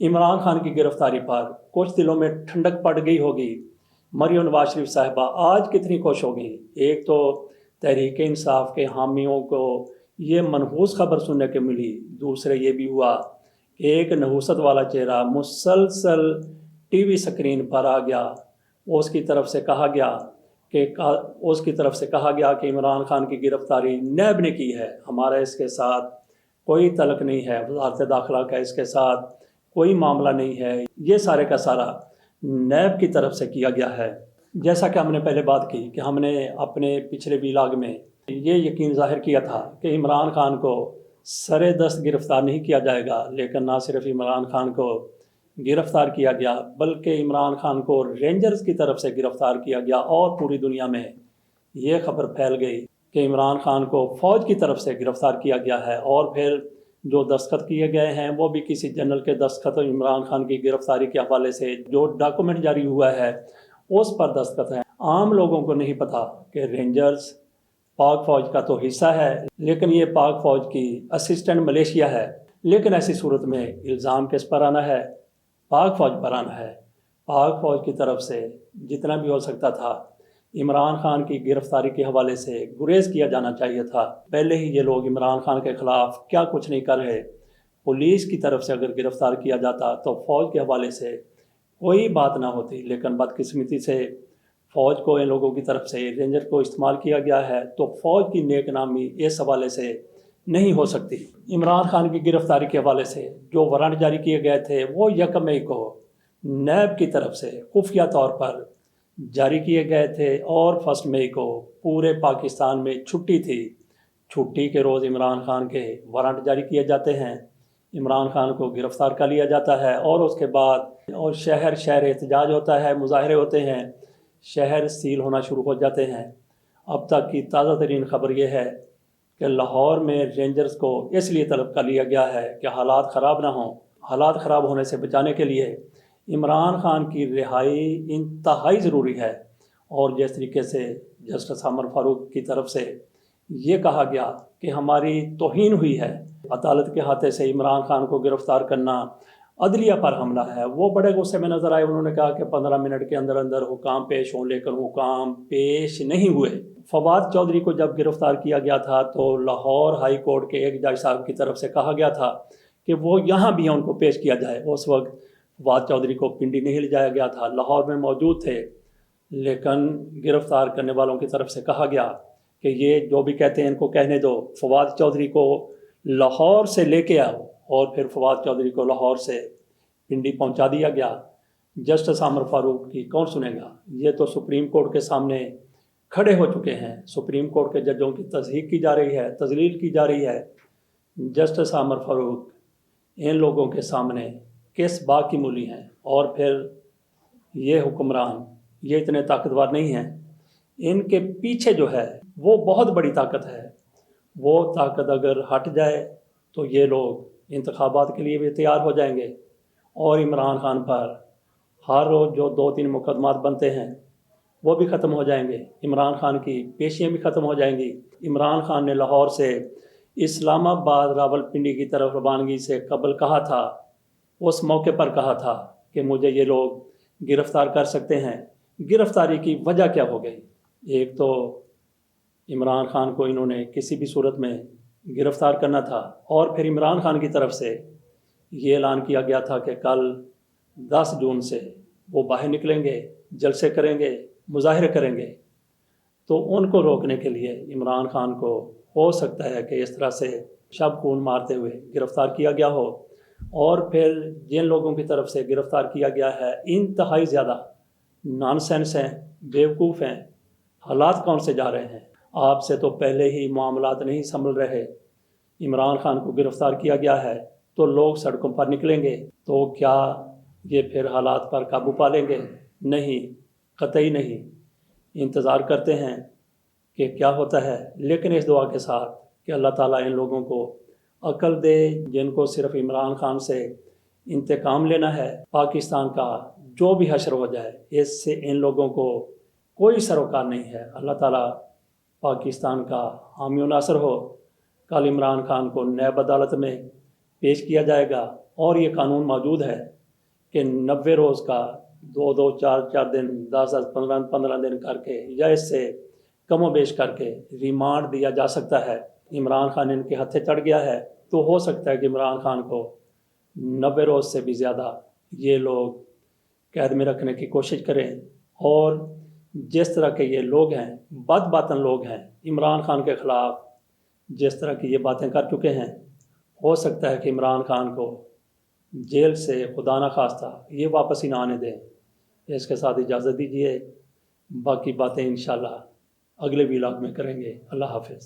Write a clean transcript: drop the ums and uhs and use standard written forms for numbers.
عمران خان کی گرفتاری پر کچھ دلوں میں ٹھنڈک پڑ گئی ہوگی۔ مریم نواز شریف صاحبہ آج کتنی خوش ہو گئی۔ ایک تو تحریک انصاف کے حامیوں کو یہ منحوس خبر سننے کو ملی، دوسرے یہ بھی ہوا کہ ایک نحوست والا چہرہ مسلسل ٹی وی سکرین پر آ گیا۔ اس کی طرف سے کہا گیا کہ عمران خان کی گرفتاری نیب نے کی ہے، ہمارا اس کے ساتھ کوئی تعلق نہیں ہے، وزارت داخلہ کا اس کے ساتھ کوئی معاملہ نہیں ہے، یہ سارے کا سارا نیب کی طرف سے کیا گیا ہے۔ جیسا کہ ہم نے پہلے بات کی کہ ہم نے اپنے پچھلے ویلاگ میں یہ یقین ظاہر کیا تھا کہ عمران خان کو سرے دست گرفتار نہیں کیا جائے گا، لیکن نہ صرف عمران خان کو گرفتار کیا گیا بلکہ عمران خان کو رینجرز کی طرف سے گرفتار کیا گیا، اور پوری دنیا میں یہ خبر پھیل گئی کہ عمران خان کو فوج کی طرف سے گرفتار کیا گیا ہے، اور پھر جو دستخط کیے گئے ہیں وہ بھی کسی جنرل کے دستخط، عمران خان کی گرفتاری کے حوالے سے جو ڈاکومنٹ جاری ہوا ہے اس پر دستخط ہیں۔ عام لوگوں کو نہیں پتہ کہ رینجرز پاک فوج کا تو حصہ ہے، لیکن یہ پاک فوج کی اسسٹنٹ ملیشیا ہے۔ لیکن ایسی صورت میں الزام کس پر آنا ہے؟ پاک فوج پر آنا ہے۔ پاک فوج کی طرف سے جتنا بھی ہو سکتا تھا عمران خان کی گرفتاری کے حوالے سے گریز کیا جانا چاہیے تھا۔ پہلے ہی یہ لوگ عمران خان کے خلاف کیا کچھ نہیں کر رہے، پولیس کی طرف سے اگر گرفتار کیا جاتا تو فوج کے حوالے سے کوئی بات نہ ہوتی، لیکن بدقسمتی سے فوج کو ان لوگوں کی طرف سے رینجر کو استعمال کیا گیا ہے، تو فوج کی نیک نامی اس حوالے سے نہیں ہو سکتی۔ عمران خان کی گرفتاری کے حوالے سے جو وارنٹ جاری کیے گئے تھے وہ 1 مئی کو نیب کی طرف سے خفیہ طور پر جاری کیے گئے تھے، اور 1 مئی کو پورے پاکستان میں چھٹی تھی۔ چھٹی کے روز عمران خان کے وارنٹ جاری کیے جاتے ہیں، عمران خان کو گرفتار کر لیا جاتا ہے، اور اس کے بعد اور شہر احتجاج ہوتا ہے، مظاہرے ہوتے ہیں، شہر سیل ہونا شروع ہو جاتے ہیں۔ اب تک کی تازہ ترین خبر یہ ہے کہ لاہور میں رینجرز کو اس لیے طلب کر لیا گیا ہے کہ حالات خراب نہ ہوں۔ حالات خراب ہونے سے بچانے کے لیے عمران خان کی رہائی انتہائی ضروری ہے، اور جس طریقے سے جسٹس عمر فاروق کی طرف سے یہ کہا گیا کہ ہماری توہین ہوئی ہے، عدالت کے ہاتھے سے عمران خان کو گرفتار کرنا عدلیہ پر حملہ ہے، وہ بڑے غصے میں نظر آئے۔ انہوں نے کہا کہ 15 منٹ کے اندر اندر حکام پیش ہوں، لیکن حکام پیش نہیں ہوئے۔ فواد چودھری کو جب گرفتار کیا گیا تھا تو لاہور ہائی کورٹ کے ایک جج صاحب کی طرف سے کہا گیا تھا کہ وہ یہاں بھی ان کو پیش کیا جائے۔ اس وقت فواد چودھری کو پنڈی نہیں لے جایا گیا تھا، لاہور میں موجود تھے، لیکن گرفتار کرنے والوں کی طرف سے کہا گیا کہ یہ جو بھی کہتے ہیں ان کو کہنے دو، فواد چودھری کو لاہور سے لے کے آؤ، اور پھر فواد چودھری کو لاہور سے پنڈی پہنچا دیا گیا۔ جسٹس عمر فاروق کی کون سنے گا؟ یہ تو سپریم کورٹ کے سامنے کھڑے ہو چکے ہیں، سپریم کورٹ کے ججوں کی تصحیح کی جا رہی ہے، تذلیل کی جا رہی ہے۔ جسٹس عمر فاروق ان لوگوں کے سامنے کس بات کی مولی ہیں؟ اور پھر یہ حکمران یہ اتنے طاقتور نہیں ہیں، ان کے پیچھے جو ہے وہ بہت بڑی طاقت ہے۔ وہ طاقت اگر ہٹ جائے تو یہ لوگ انتخابات کے لیے بھی تیار ہو جائیں گے، اور عمران خان پر ہر روز جو 2-3 مقدمات بنتے ہیں وہ بھی ختم ہو جائیں گے، عمران خان کی پیشیاں بھی ختم ہو جائیں گی۔ عمران خان نے لاہور سے اسلام آباد راولپنڈی کی طرف روانگی سے قبل کہا تھا، اس موقع پر کہا تھا کہ مجھے یہ لوگ گرفتار کر سکتے ہیں۔ گرفتاری کی وجہ کیا ہو گئی؟ ایک تو عمران خان کو انہوں نے کسی بھی صورت میں گرفتار کرنا تھا، اور پھر عمران خان کی طرف سے یہ اعلان کیا گیا تھا کہ کل 10 جون سے وہ باہر نکلیں گے، جلسے کریں گے، مظاہرے کریں گے۔ تو ان کو روکنے کے لیے عمران خان کو ہو سکتا ہے کہ اس طرح سے شب خون مارتے ہوئے گرفتار کیا گیا ہو، اور پھر جن لوگوں کی طرف سے گرفتار کیا گیا ہے انتہائی زیادہ نان سینس ہیں، بیوقوف ہیں۔ حالات کون سے جا رہے ہیں؟ آپ سے تو پہلے ہی معاملات نہیں سنبھل رہے، عمران خان کو گرفتار کیا گیا ہے تو لوگ سڑکوں پر نکلیں گے، تو کیا یہ پھر حالات پر قابو پا لیں گے؟ نہیں، قطعی نہیں۔ انتظار کرتے ہیں کہ کیا ہوتا ہے، لیکن اس دعا کے ساتھ کہ اللہ تعالیٰ ان لوگوں کو عقل دے جن کو صرف عمران خان سے انتقام لینا ہے۔ پاکستان کا جو بھی حشر ہو جائے اس سے ان لوگوں کو کوئی سروکار نہیں ہے۔ اللہ تعالیٰ پاکستان کا حامی و ناصر ہو۔ کل عمران خان کو نیب عدالت میں پیش کیا جائے گا، اور یہ قانون موجود ہے کہ 90 روز کا 2 4 دن 10 15 دن کر کے یا اس سے کم و بیش کر کے ریمانڈ دیا جا سکتا ہے۔ عمران خان ان کے ہتھے چڑھ گیا ہے تو ہو سکتا ہے کہ عمران خان کو 90 روز سے بھی زیادہ یہ لوگ قید میں رکھنے کی کوشش کریں، اور جس طرح کے یہ لوگ ہیں، بد باطن لوگ ہیں، عمران خان کے خلاف جس طرح کی یہ باتیں کر چکے ہیں، ہو سکتا ہے کہ عمران خان کو جیل سے خدا نہ خواستہ یہ واپس ہی نہ آنے دیں۔ اس کے ساتھ اجازت دیجیے، باقی باتیں انشاءاللہ اگلے ولاگ میں کریں گے۔ اللہ حافظ۔